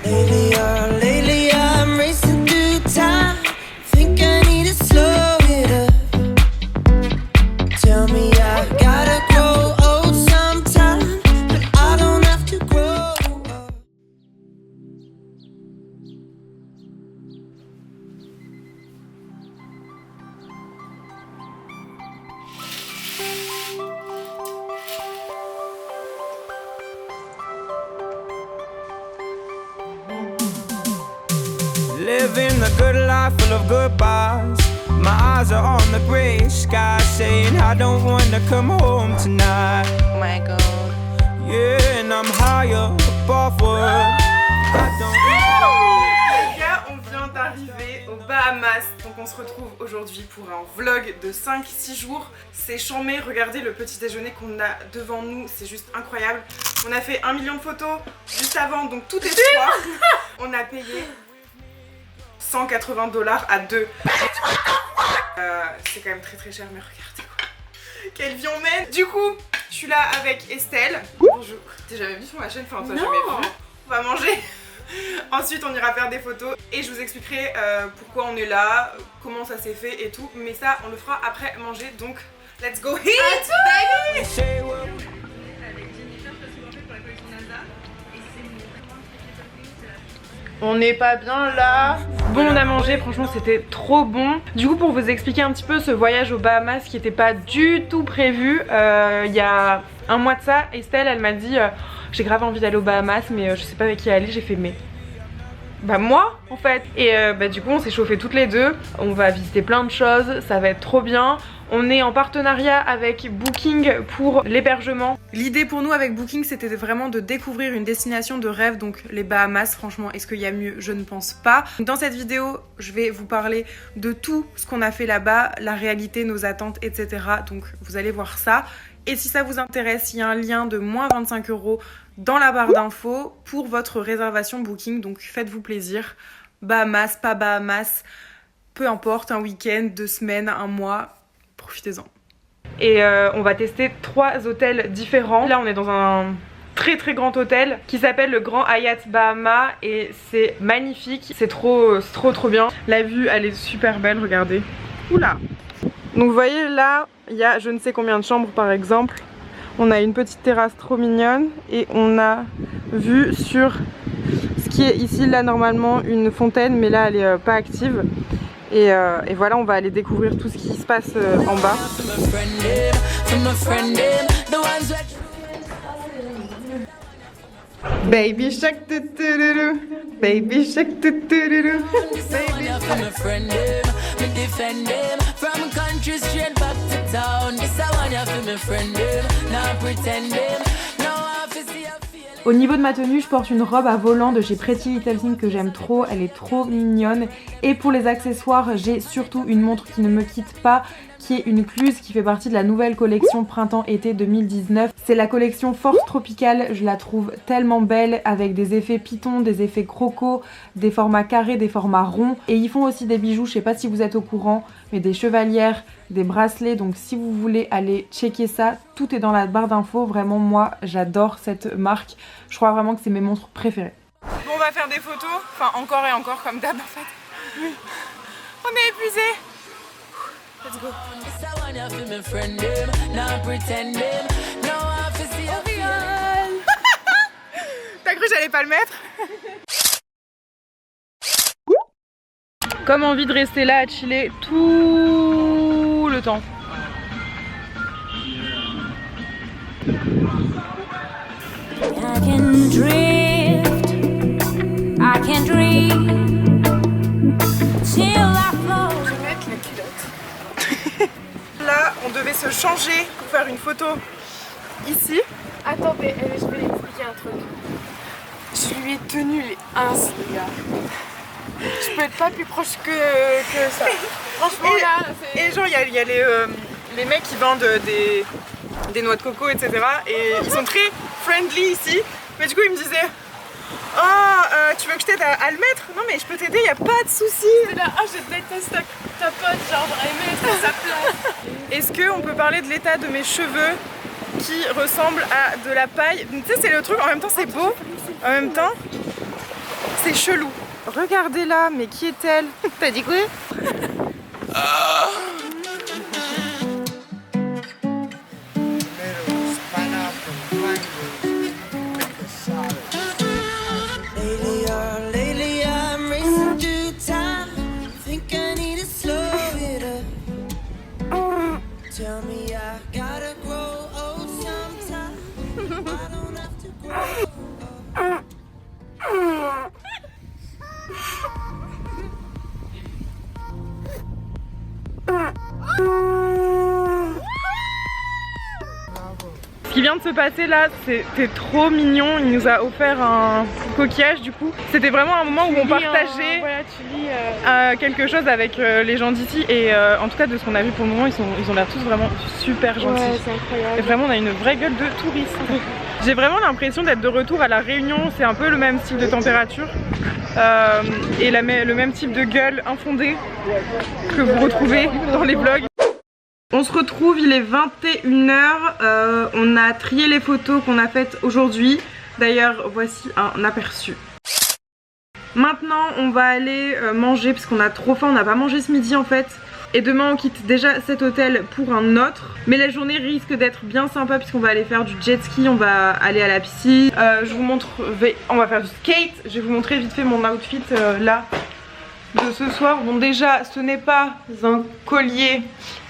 Lately I'm racing through time. Think I need to slow it up. Tell me I gotta grow old sometime, but I don't have to grow up. Living the good life full of goodbyes. My eyes are on the gray sky, saying I don't wanna come home tonight. Oh my god. Yeah, and I'm higher above what I don't. Les gars, on vient d'arriver aux Bahamas. Donc on se retrouve aujourd'hui pour un vlog de 5-6 jours. C'est chambé, regardez le petit déjeuner qu'on a devant nous, c'est juste incroyable. On a fait 1 million de photos juste avant, donc tout est froid. On a payé 180 $ à deux. C'est quand même très cher, mais regardez quoi. Quelle vie on mène. Du coup, je suis là avec Estelle. Bonjour. T'es jamais venu sur ma chaîne, enfin toi jamais vu. On va manger. Ensuite on ira faire des photos et je vous expliquerai pourquoi on est là, comment ça s'est fait et tout. Mais ça on le fera après manger, donc let's go eat baby. On n'est pas bien là. Bon, on a mangé, franchement c'était trop bon. Du coup, pour vous expliquer un petit peu ce voyage aux Bahamas qui n'était pas du tout prévu, il y a un mois de ça, Estelle elle m'a dit j'ai grave envie d'aller aux Bahamas mais je sais pas avec qui aller. J'ai fait mais bah moi en fait. Et du coup on s'est chauffé toutes les deux. On va visiter plein de choses, ça va être trop bien. On est en partenariat avec Booking pour l'hébergement. L'idée pour nous avec Booking c'était vraiment de découvrir une destination de rêve, donc les Bahamas. Franchement, est-ce qu'il y a mieux? Je ne pense pas. Dans cette vidéo je vais vous parler de tout ce qu'on a fait là-bas, la réalité, nos attentes, etc. Donc vous allez voir ça. Et si ça vous intéresse, il y a un lien de moins 25 € dans la barre d'infos pour votre réservation Booking. Donc faites-vous plaisir. Bahamas, pas Bahamas, peu importe, un week-end, 2 semaines, un mois, profitez-en. Et on va tester 3 hôtels différents. Là on est dans un très grand hôtel qui s'appelle le Grand Hyatt Bahama et c'est magnifique, c'est trop bien. La vue elle est super belle, regardez. Oula. Donc vous voyez là, il y a je ne sais combien de chambres par exemple. On a une petite terrasse trop mignonne et on a vue sur ce qui est ici là normalement une fontaine, mais là elle est pas active. Et voilà, on va aller découvrir tout ce qui se passe en bas. Baby shark do do do do, baby shark do do do do, baby shark. Au niveau de ma tenue, je porte une robe à volant de chez Pretty Little Thing que j'aime trop, elle est trop mignonne. Et pour les accessoires, j'ai surtout une montre qui ne me quitte pas, qui est une Cluse qui fait partie de la nouvelle collection printemps-été 2019. C'est la collection Force Tropicale, je la trouve tellement belle avec des effets pitons, des effets croco, des formats carrés, des formats ronds. Et ils font aussi des bijoux, je sais pas si vous êtes au courant, mais des chevalières, des bracelets. Donc si vous voulez aller checker ça, tout est dans la barre d'infos. Vraiment moi j'adore cette marque, je crois vraiment que c'est mes montres préférées. Bon, on va faire des photos, enfin encore et encore comme d'hab en fait. On est épuisé. Let's go. T'as cru que j'allais pas le mettre? Comme envie de rester là à chiller tout le temps. I can drift, I can dream till I float. Je vais mettre les culottes. Là, on devait se changer pour faire une photo ici. Attendez, je vais expliquer un truc. Je lui ai tenu les ins, les gars. Je peux être pas plus proche que ça. Franchement, là, c'est... Et genre, il y a les mecs qui vendent des noix de coco, etc. Et ils sont très friendly ici. Mais du coup, ils me disaient oh, tu veux que je t'aide à le mettre? Non, mais je peux t'aider, y a pas de souci. C'est là, oh, je déteste ta pote, genre, j'aurais aimé être à sa place. Est-ce qu'on peut parler de l'état de mes cheveux qui ressemblent à de la paille? Tu sais, c'est le truc, en même temps, c'est beau. En même temps, C'est chelou. Regardez-la, mais qui est-elle? T'as dit quoi? Lately I'm racing through time. Think I need to slow it up. Tell me I gotta grow old sometime. I don't have to grow up. Ce qui vient de se passer là, c'était trop mignon. Il nous a offert un coquillage du coup. C'était vraiment un moment où on partageait quelque chose avec les gens d'ici. Et en tout cas de ce qu'on a vu pour le moment, ils ont l'air tous vraiment super gentils. Ouais, c'est incroyable. Et vraiment on a une vraie gueule de touriste. J'ai vraiment l'impression d'être de retour à La Réunion. C'est un peu le même style de température. Et le même type de gueule infondée que vous retrouvez dans les vlogs. On se retrouve, il est 21 h, on a trié les photos qu'on a faites aujourd'hui. D'ailleurs, voici un aperçu. Maintenant, on va aller manger parce qu'on a trop faim, on n'a pas mangé ce midi en fait. Et demain, on quitte déjà cet hôtel pour un autre. Mais la journée risque d'être bien sympa puisqu'on va aller faire du jet ski, on va aller à la piscine. Je vous montre, on va faire du skate. Je vais vous montrer vite fait mon outfit là de ce soir. Bon déjà, ce n'est pas un collier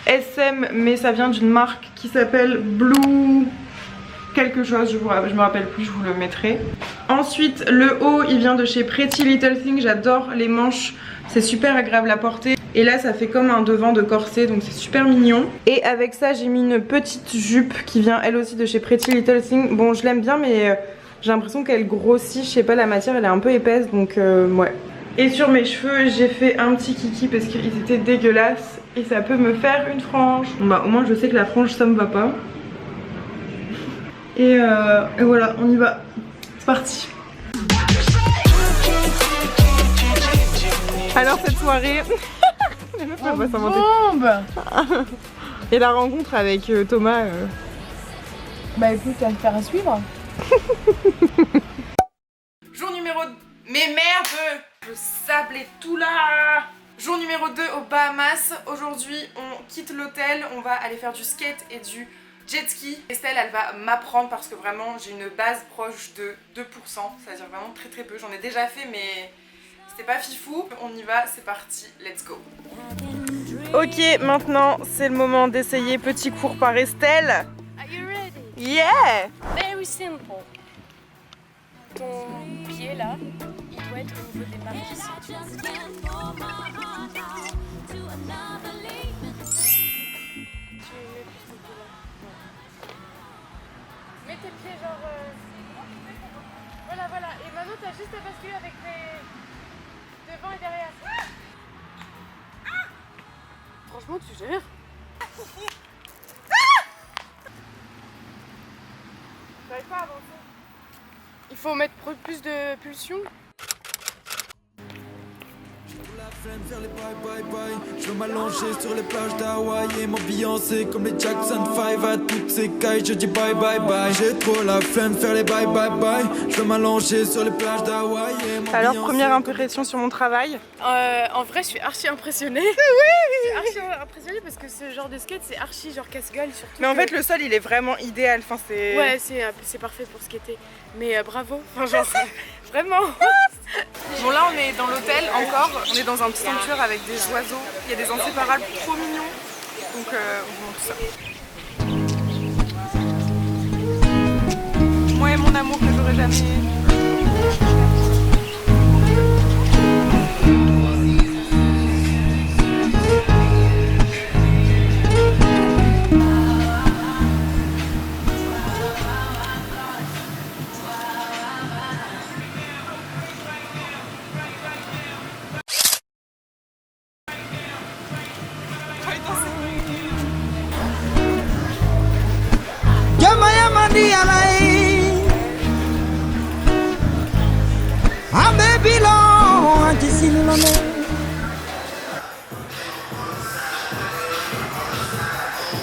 SM, mais ça vient d'une marque qui s'appelle Blue quelque chose, je me rappelle plus, je vous le mettrai. Ensuite, le haut, il vient de chez Pretty Little Thing. J'adore les manches, c'est super agréable à porter. Et là, ça fait comme un devant de corset, donc c'est super mignon. Et avec ça, j'ai mis une petite jupe qui vient elle aussi de chez Pretty Little Thing. Bon, je l'aime bien, mais j'ai l'impression qu'elle grossit. Je sais pas, la matière, elle est un peu épaisse, donc ouais. Et sur mes cheveux, j'ai fait un petit kiki parce qu'ils étaient dégueulasses. Et ça peut me faire une frange. Bon bah au moins je sais que la frange ça me va pas. Et voilà, on y va. C'est parti. Alors cette soirée, les meufs peuvent pas s'inventer. Et la rencontre avec Thomas. Bah écoute, ça va te faire à suivre. Jour numéro 2. Mais merde, le sable est tout là. Jour numéro 2 aux Bahamas. Aujourd'hui on quitte l'hôtel, on va aller faire du skate et du jet ski. Estelle elle va m'apprendre parce que vraiment j'ai une base proche de 2%, c'est-à-dire vraiment très très peu. J'en ai déjà fait mais c'était pas fifou. On y va, c'est parti, let's go. Ok, maintenant c'est le moment d'essayer petit cours par Estelle. Are you ready? Yeah. Very simple. Ton pied là, il doit être au niveau des marques ici. Mets tes pieds genre... Voilà, voilà. Et maintenant t'as juste à basculer avec les... devant et derrière. Franchement tu gères. J'arrive pas à avancer. Il faut mettre plus de pulsion. Faire les bye bye bye. Je veux m'allonger sur les plages d'Hawaï et m'ambiancer comme les Jackson 5 à toutes ces cailles. Je dis bye bye bye. J'ai trop la flemme de faire les bye bye bye. Je veux m'allonger sur les plages d'Hawaï et m'ambiancer. Alors première impression sur mon travail. En vrai je suis archi impressionnée. Oui, je suis archi impressionnée parce que ce genre de skate c'est archi genre casse-gueule surtout. Mais en fait le sol il est vraiment idéal. Enfin, c'est... Ouais c'est parfait pour skater. Mais bravo. Enfin genre vraiment. Bon là on est dans l'hôtel encore, on est dans un petit sanctuaire avec des oiseaux, il y a des inséparables trop mignons, donc on vous montre ça. Moi et mon amour que j'aurais jamais...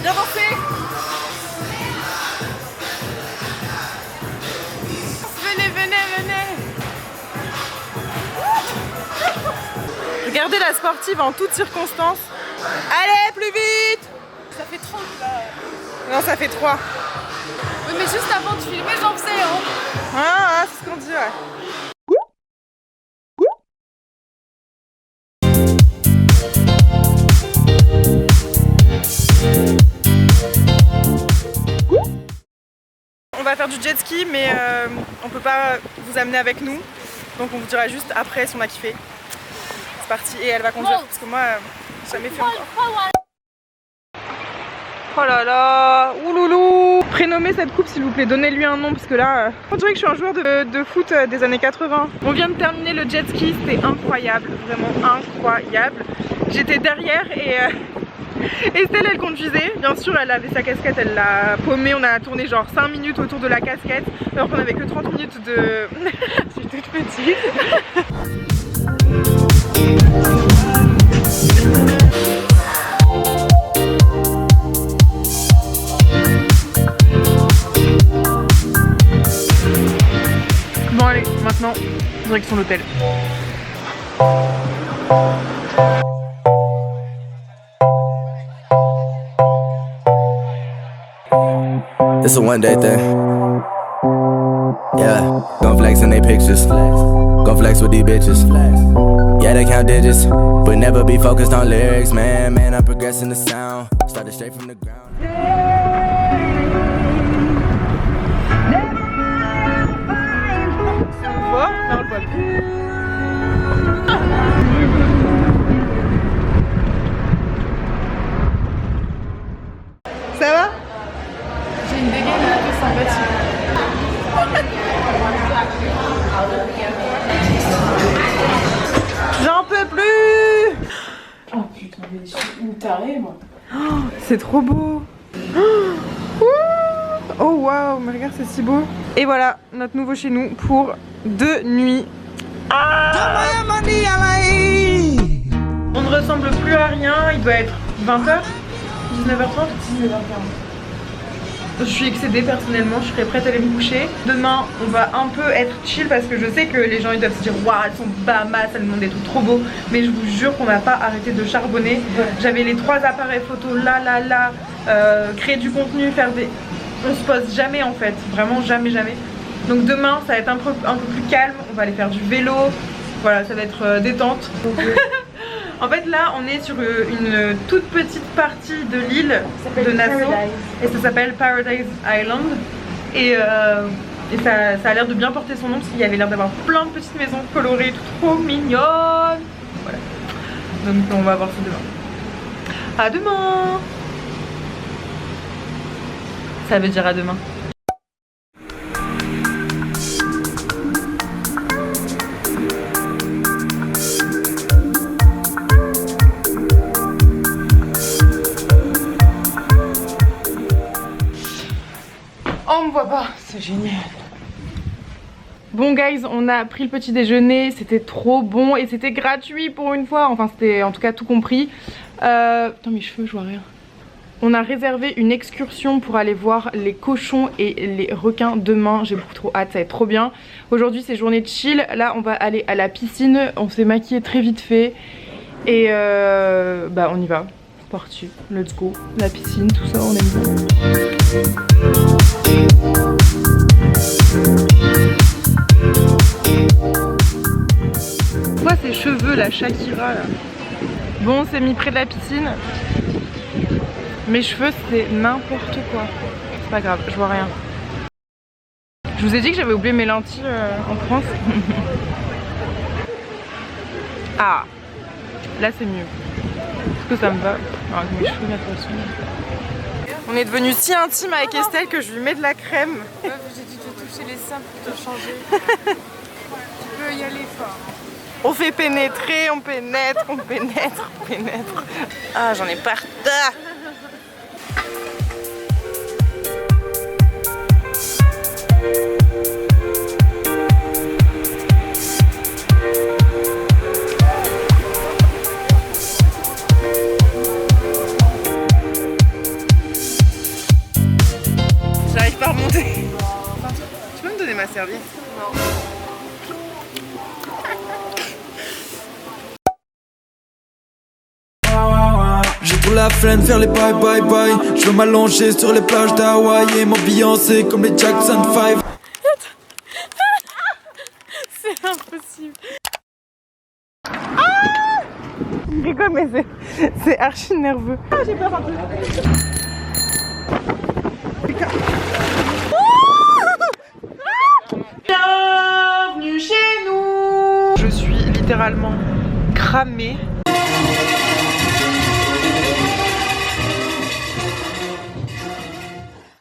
Bien avancé. Venez. Regardez la sportive en toutes circonstances. Allez, plus vite! Ça fait 30 là. Non, ça fait 3. Oui, mais juste avant de filmer, j'en faisais, hein. Ah, c'est ce qu'on dit, ouais. On va faire du jet ski, mais on peut pas vous amener avec nous. Donc on vous dira juste après si on a kiffé. C'est parti, et elle va conduire parce que moi, j'ai jamais fait encore. Oh là là, ouloulou. Prénommez cette coupe s'il vous plaît, donnez-lui un nom parce que là, on dirait que je suis un joueur de foot des années 80. On vient de terminer le jet ski, c'était incroyable, vraiment incroyable. J'étais derrière et Estelle elle conduisait, bien sûr elle avait sa casquette, elle l'a paumée, on a tourné genre 5 minutes autour de la casquette alors qu'on avait que 30 minutes de... Je suis toute petite. Bon allez, maintenant, direction l'hôtel. It's a one day thing. Yeah, gon' flex in they pictures. Gon' flex with these bitches. Yeah, they count digits, but never be focused on lyrics, man. Man, I'm progressing the sound. Started straight from the ground. Quoi? Non, on le voit plus. Ça va? J'ai une dégaine un peu sympathique. J'en peux plus! Oh putain, mais je suis une tarée, moi. Oh, c'est trop beau! Oh waouh, mais regarde, c'est si beau! Et voilà, notre nouveau chez nous pour 2 nuits. Ah, on ne ressemble plus à rien, il doit être 20h, 19h30, 19h40. Je suis excédée personnellement, je serais prête à aller me coucher. Demain, on va un peu être chill parce que je sais que les gens ils doivent se dire waouh, elles sont Bahamas, elles demandent des trucs trop beaux. Mais je vous jure qu'on n'a pas arrêté de charbonner. Ouais. J'avais les 3 appareils photo là, créer du contenu, faire des... On se pose jamais en fait, vraiment jamais. Donc demain, ça va être un peu plus calme, on va aller faire du vélo. Voilà, ça va être détente. En fait là on est sur une toute petite partie de l'île de Nassau et ça s'appelle Paradise Island et ça a l'air de bien porter son nom parce qu'il y avait l'air d'avoir plein de petites maisons colorées trop mignonnes. Voilà, donc on va voir ça demain. À demain. Ça veut dire à demain. On me voit pas, c'est génial. Bon guys, on a pris le petit déjeuner, c'était trop bon et c'était gratuit pour une fois, enfin c'était en tout cas tout compris. Putain mes cheveux, je vois rien. On a réservé une excursion pour aller voir les cochons et les requins demain, j'ai beaucoup trop hâte, ça va être trop bien. Aujourd'hui c'est journée de chill, là on va aller à la piscine, on s'est maquillé très vite fait et bah on y va. Parti, let's go, la piscine, tout ça, on aime bien. Quoi ces cheveux la Shakira là? Bon, on s'est mis près de la piscine. Mes cheveux c'est n'importe quoi. C'est pas grave, je vois rien. Je vous ai dit que j'avais oublié mes lentilles en France. Ah, là c'est mieux. Est-ce que ça me va? Ah, avec mes cheveux, la façon. On est devenu si intime avec Estelle que je lui mets de la crème. Meuf, j'ai dû te toucher les seins pour te changer. Tu peux y aller fort. On fait pénétrer, on pénètre. Ah, j'en ai partout. J'arrive pas à remonter. Tu peux me donner ma serviette? Non. la flemme de faire les bye bye bye. Je veux m'allonger sur les plages d'Hawaï et m'ambiancer comme les Jackson 5. C'est impossible. Il rigole mais c'est archi nerveux. Ah j'ai peur un peu. Bienvenue chez nous. Je suis littéralement cramée.